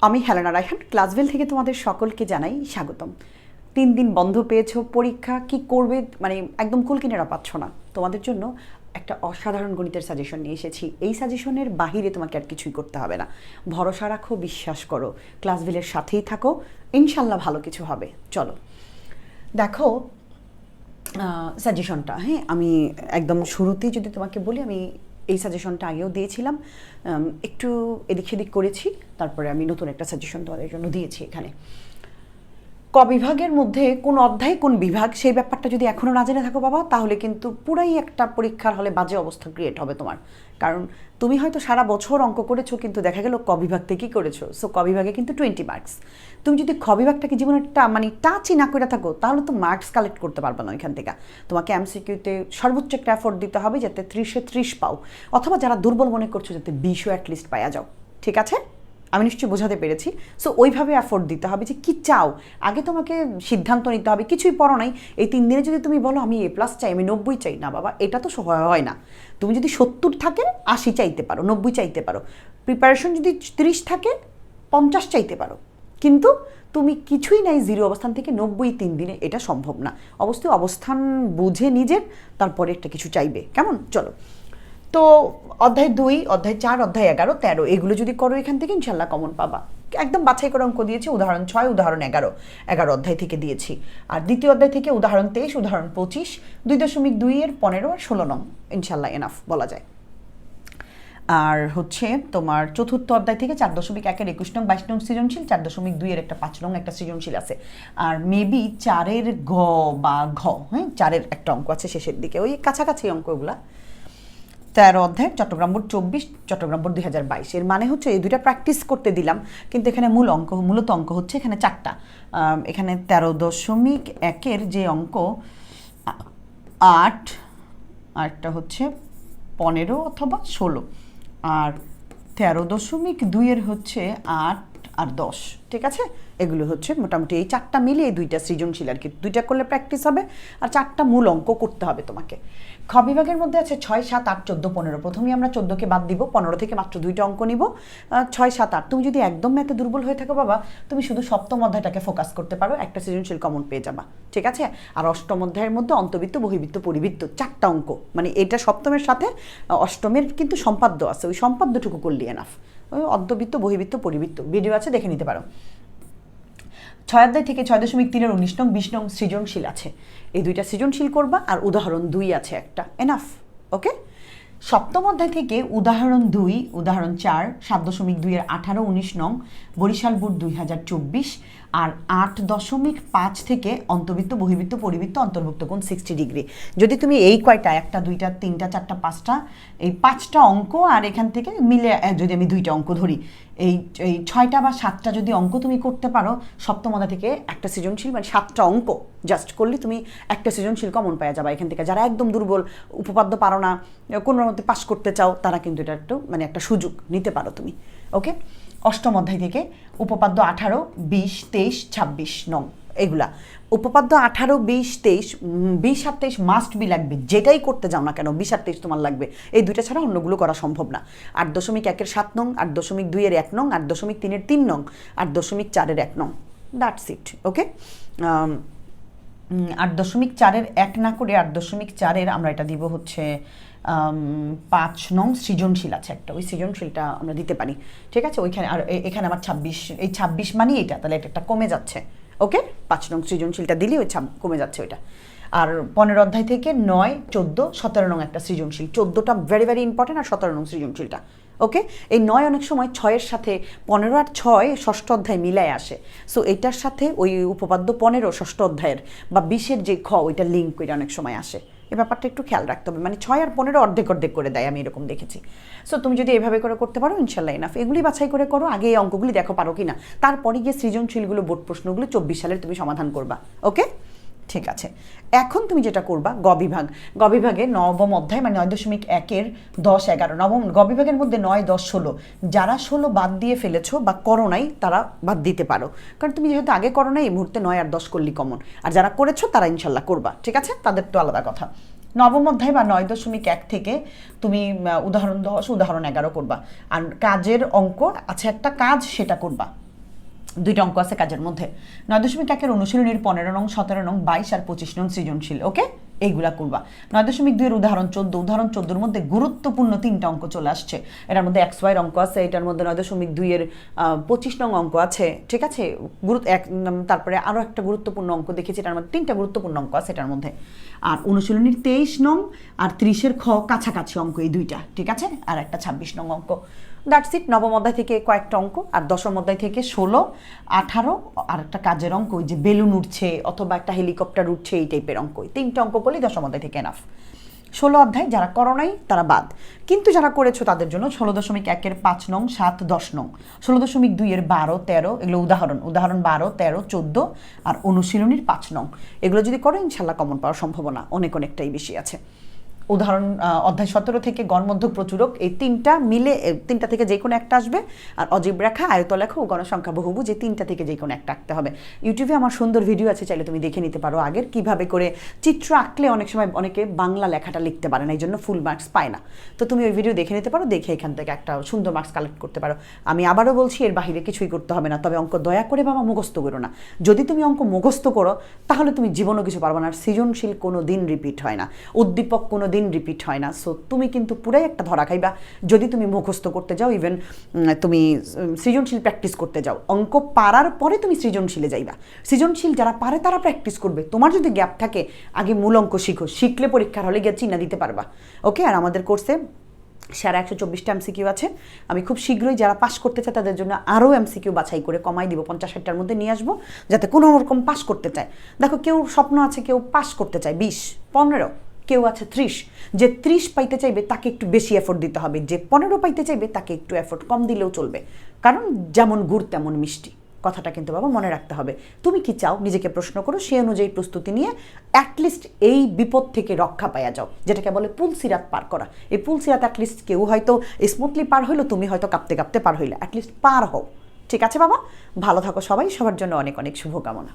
আমি হেলেনা রায়হান ক্লাসভেল থেকে তোমাদের সকলকে জানাই স্বাগতম। 3 দিন বন্ধ পেয়েছো, পরীক্ষা কি করবে মানে একদম কুলকিনারা পাচ্ছ না। তোমাদের জন্য একটা অসাধারণ গণিতের সাজেশন নিয়ে এসেছি। এই সাজেশনের বাহিরে তোমাকে আর কিছুই করতে হবে না। ভরসা রাখো, বিশ্বাস করো, ক্লাসভেলের সাথেই থাকো, ইনশাল্লাহ ভালো কিছু হবে। চলো দেখো সাজেশনটা। হ্যাঁ, আমি একদম শুরুতেই যদি তোমাকে বলি, আমি এই সাজেশনটা আগেও দিয়েছিলাম, একটু এদিক সেদিক করেছি, তারপরে আমি নতুন একটা সাজেশন তোমাদের জন্য দিয়েছি। এখানে ক বিভাগের মধ্যে কোন অধ্যায় কোন বিভাগ সেই ব্যাপারটা যদি এখনও না জেনে থাকো বাবা, তাহলে কিন্তু পুরাই একটা পরীক্ষার হলে বাজে অবস্থা ক্রিয়েট হবে তোমার। কারণ তুমি হয়তো সারা বছর অঙ্ক করেছো, কিন্তু দেখা গেল ক বিভাগ থেকেই করেছো। সো ক বিভাগে কিন্তু 20 মার্কস। তুমি যদি খ বিভাগটাকে জীবনে একটা মানে টাচই না করে থাকো, তাহলে তো মার্কস কালেক্ট করতে পারবে না ওইখান থেকে। তোমাকে এমসিকিউতে সর্বোচ্চ একটা এফোর্ট দিতে হবে যাতে 30-এ 30 পাও, অথবা যারা দুর্বল মনে করছো যাতে 20-ও অ্যাটলিস্ট পাওয়া যাও। ঠিক আছে, আমি নিশ্চয়ই বোঝাতে পেরেছি। সো ওইভাবে এফোর্ট দিতে হবে যে কী চাও, আগে তোমাকে সিদ্ধান্ত নিতে হবে। কিছুই পড়ো নাই, এই 3 দিনে যদি তুমি বলো আমি A+ চাই, আমি 90 চাই, না বাবা, এটা তো হয় না। তুমি যদি 70 থাকে 80 চাইতে পারো, 90 চাইতে পারো। প্রিপারেশন যদি 30 থাকে 50 চাইতে পারো, কিন্তু তুমি কিছুই নাই জিরো অবস্থান থেকে 90 3 দিনে, এটা সম্ভব না। অবশ্যই অবস্থান বুঝে নিজের, তারপরে একটা কিছু চাইবে, কেমন? চলো, তো অধ্যায় 2, অধ্যায় 4, অধ্যায় 11, 13 এগুলো যদি করো এখান থেকে ইনশাল্লাহ কমন পাবা। একদম বাছাই করে অঙ্ক দিয়েছি, উদাহরণ 6, উদাহরণ 11 অধ্যায় থেকে দিয়েছি। আর দ্বিতীয় অধ্যায় থেকে উদাহরণ 23, উদাহরণ 25, 2.2 এর 15 আর 16 নং ইনশাল্লাহ এনাফ বলা যায়। আর হচ্ছে তোমার চতুর্থ অধ্যায় থেকে 4.1 এর 21 নং 22 নং সৃজনশীল, 4.2 এর একটা 5 নং একটা সৃজনশীল আছে। আর মেবি 4-এর গ বা ঘ, হ্যাঁ 4-এর একটা অঙ্ক আছে শেষের দিকে, ওই কাছাকাছি অঙ্কগুলা। 13 অধ্যায় চট্টগ্রাম বোর্ড 24, চট্টগ্রাম বোর্ড 2022। এর মানে হচ্ছে এই দুইটা প্র্যাকটিস করতে দিলাম, কিন্তু এখানে মূলত অঙ্ক হচ্ছে এখানে 4টা। এখানে 13.1 এর যে অঙ্ক 8, আরটা হচ্ছে 15 অথবা 16, আর 13.2 এর হচ্ছে 8 আর 10। ঠিক আছে, এগুলো হচ্ছে মোটামুটি এই 4টা মিলিয়ে 2টা সৃজনশীল আর কি। 2টা করলে প্র্যাকটিস হবে, আর 4টা মূল অঙ্ক করতে হবে তোমাকে। খ বিভাগের মধ্যে আছে 6, 7, 8, 14, 15। প্রথমেই আমরা 14কে বাদ দিব, 15 থেকে মাত্র 2টা অঙ্ক নিব। 6, 7, 8 তুমি যদি একদম ম্যাথে দুর্বল হয়ে থাকো বাবা, তুমি শুধু সপ্তম অধ্যায়টাকে ফোকাস করতে পারো, একটা সৃজনশীল কমন পেয়ে যাবা। ঠিক আছে, আর অষ্টম অধ্যায়ের মধ্যে অন্তর্বৃত্ত, বহির্বৃত্ত, পরিবৃত্ত 4টা অঙ্ক, মানে এটা সপ্তমের সাথে অষ্টমের কিন্তু সম্পাদ্য আছে, ওই সম্পাদ্যটুকু করলি এনাফ। ওই অন্তর্বৃত্ত, বহির্বৃত্ত, পরিবৃত্ত ভিডিও আছে, দেখে নিতে পারো। 6 অধ্যায় থেকে 6.3 এর 19 নং 20 নং সৃজনশীল আছে। এই 2টা সৃজনশীল করবা, আর উদাহরণ 2 আছে একটা, এনাফ। ওকে, সপ্তম অধ্যায় থেকে উদাহরণ 2, উদাহরণ 4, 7.2 এর 18, 19 নং বরিশাল বোর্ড 2024, আর 8.5 থেকে অন্তর্বৃত্ত, বহির্বৃত্ত, পরিবৃত্ত, অন্তর্ভুক্ত কোণ 60 ডিগ্রি। যদি তুমি এই কয়টা 1টা 2টা 3টা 4টা 5টা, এই 5টা অঙ্ক, আর এখান থেকে মিলে যদি আমি 2টা অঙ্ক ধরি, এই 6টা বা 7টা যদি অঙ্ক তুমি করতে পারো সপ্তম অধ্যায় থেকে, একটা সৃজনশীল মানে 7টা অঙ্ক জাস্ট করলে তুমি একটা সৃজনশীল কমন পাওয়া যাবে এখান থেকে। যারা একদম দুর্বল, উপপাদ্য পারো না, কোনোর মধ্যে পাস করতে চাও, তারা কিন্তু এটা একটু মানে একটা সুযোগ নিতে পারো তুমি। ওকে, অষ্টম অধ্যায় থেকে উপপাদ্য 18, 20, 23, 26 নং এগুলা। উপপাদ্য 18, 20, 23, 20 আর 23 মাস্ট বি লাগবে, যেটাই করতে যাও না কেন 20 আর 23 তোমার লাগবে। এই 2টা ছাড়া অন্যগুলো করা সম্ভব না। 8.1 এর 7 নং, 8.2 এর 1 নং, 8.3 এর 3 নং, 8.4 এর 1 নং, দ্যাটস ইট। ওকে, 8.4 এর 1 না করে 8.4 এর আমরা এটা দিব হচ্ছে 5 নং সৃজনশীল আছে একটা, ওই সৃজনশীলটা আমরা দিতে পারি। ঠিক আছে, ওইখানে আর এখানে আমার 26, এই 26 মানে এটা, তাহলে এটা একটা কমে যাচ্ছে। ওকে, 5 নং সৃজনশীলটা দিলে ওই কমে যাচ্ছে ওইটা। আর 15 অধ্যায় থেকে 9, 14, 17 নং একটা সৃজনশীল। 14টা ভেরি ভেরি ইম্পর্টেন্ট, আর 17 নং সৃজনশীলটা। ওকে, এই 9 অনেক সময় 6-এর সাথে 15 আর 6 ষষ্ঠ অধ্যায় মিলায় আসে। সো এটার সাথে ওই উপপাদ্য 15 ষষ্ঠ অধ্যায়ের বা 20-এর যে খ, ওইটা লিঙ্ক করে অনেক সময় আসে। এই ব্যাপারটা একটু খেয়াল রাখতে হবে, মানে 6 আর 15 অর্ধেক অর্ধেক করে দেয়, আমি এরকম দেখেছি। সো তুমি যদি এভাবে করে করতে পারো ইনশাল্লাহ এনাফ। এগুলি বাছাই করে করো, আগে এই অঙ্কগুলি দেখো পারো কিনা, তারপরে গিয়ে সৃজনশীলগুলো, বোর্ড প্রশ্নগুলো 24 সালের তুমি সমাধান করবা। ওকে, ঠিক আছে। এখন তুমি যেটা করবা, গ বিভাগে নবম অধ্যায় মানে 9.1 এর 10, 11 নবম গ বিভাগের মধ্যে 9, 10, 16। যারা 16 বাদ দিয়ে ফেলেছো বা করো নাই, তারা বাদ দিতে পারো, কারণ তুমি যেহেতু আগে করো নাই, এই মুহূর্তে 9 আর 10 করলি কমন। আর যারা করেছো তারা ইনশাল্লাহ করবা, ঠিক আছে, তাদের তো আলাদা কথা। নবম অধ্যায় বা 9.1 থেকে তুমি উদাহরণ 10, উদাহরণ 11 করবা। আর কাজের অঙ্ক আছে একটা কাজ, সেটা করবা। দুইটা অঙ্ক আছে কাজের মধ্যে। 9.1-এর অনুশীলনীর 15 নং, 17 নং, 22 আর 25 নং সৃজনশীল। ওকে, এইগুলা করবা। 9.2-এর উদাহরণ 14, উদাহরণ 14-র মধ্যে গুরুত্বপূর্ণ 3টা অঙ্ক চলে আসছে। এটার মধ্যে XY অঙ্ক আছে, এটার মধ্যে 9.2-এর 25 নং অঙ্ক আছে, ঠিক আছে। তারপরে আরও একটা গুরুত্বপূর্ণ অঙ্ক দেখেছি, এটার মধ্যে 3টা গুরুত্বপূর্ণ অঙ্ক আছে এটার মধ্যে। আর অনুশীলনীর 23 নং আর 30-এর খ কাছাকাছি অঙ্ক, এই দুইটা, ঠিক আছে। আর একটা 26 নং অঙ্ক। That's it. নবম অধ্যায় থেকে কয়েকটা অঙ্ক, আর দশম অধ্যায় থেকে 16, 18 আর একটা কাজের অঙ্ক, ওই যে বেলুন উঠছে অথবা একটা হেলিকপ্টার উঠছে, এই টাইপের অঙ্ক। 3টা অঙ্ক করলেই দশম অধ্যায় থেকে এনাফ। 16 অধ্যায় যারা করো নাই তারা বাদ, কিন্তু যারা করেছো তাদের জন্য 16.1-এর 5 নং, 7, 10 নং, 16.2-এর 12, 13, এগুলো উদাহরণ 12, 13, 14 আর অনুশীলনীর 5 নং। এগুলো যদি করো ইনশাল্লাহ কমন পাওয়ার সম্ভাবনা অনেকটাই বেশি আছে। উদাহরণ অধ্যায় 17 থেকে গণমধ্যক প্রচুরক, এই 3টা মিলে 3টা থেকে যে কোনো একটা আসবে। আর অজীব রেখা, আয়তলেখ ও গণসংখ্যা বহুভুজ, এই 3টা থেকে যে কোনো একটা আঁকতে হবে। ইউটিউবে আমার সুন্দর ভিডিও আছে, চাইলে তুমি দেখে নিতে পারো আগের কিভাবে করে চিত্র আঁকলে অনেক সময় অনেকে বাংলা লেখাটা লিখতে পারে না, এই জন্য ফুল মার্কস পায় না। তো তুমি ওই ভিডিও দেখে নিতে পারো, দেখে এখান থেকে একটা সুন্দর মার্কস কালেক্ট করতে পারো। আমি আবারও বলছি, এর বাহিরে কিছুই করতে হবে না। তবে অঙ্ক দয়া করে বাবা মুখস্থ করো না। যদি তুমি অঙ্ক মুখস্থ করো তাহলে তুমি জীবনও কিছু পারবে না। আর সৃজনশীল কোনো দিন রিপিট হয় না, উদ্দীপক কোনো দিন রিপিট হয় না। সো তুমি কিন্তু পুরাই একটা ধরা খাইবা যদি তুমি মুখস্থ করতে যাও, ইভেন তুমি সৃজনশীল প্র্যাকটিস করতে যাও। অঙ্ক পারার পরে তুমি সৃজনশীলে যাইবা। সৃজনশীল যারা পারে তারা প্র্যাকটিস করবে। তোমার যদি গ্যাপ থাকে, আগে মূল অঙ্ক শিখো, শিখলে পরীক্ষার হলে গিয়ে চিহ্ন দিতে পারবা। ওকে, আর আমাদের কোর্সে 124টা এমসিকিউ আছে। আমি খুব শীঘ্রই যারা পাস করতে চায় তাদের জন্য আরও এমসিকিউ বাছাই করে কমাই দিব, 50-60টার মধ্যে নিয়ে আসবো, যাতে কোনো রকম পাস করতে চায়। দেখো, কেউ স্বপ্ন আছে, কেউ পাস করতে চায় 20, 15, কেউ আছে 30। যে 30 পাইতে চাইবে তাকে একটু বেশি এফোর্ট দিতে হবে, যে 15 পাইতে চাইবে তাকে একটু এফোর্ট কম দিলেও চলবে। কারণ যেমন গুড় তেমন মিষ্টি, কথাটা কিন্তু বাবা মনে রাখতে হবে। তুমি কি চাও নিজেকে প্রশ্ন করো, সেই অনুযায়ী প্রস্তুতি নিয়ে অ্যাটলিস্ট এই বিপদ থেকে রক্ষা পাওয়া যাও, যেটাকে বলে পুলসিরাত পার করা। এই পুলসিরাত অ্যাটলিস্ট কেউ হয়তো স্মুথলি পার হইলো, তুমি হয়তো কাঁপতে কাঁপতে পার হইলে, অ্যাটলিস্ট পার হও। ঠিক আছে বাবা, ভালো থাকো সবাই, সবার জন্য অনেক শুভকামনা।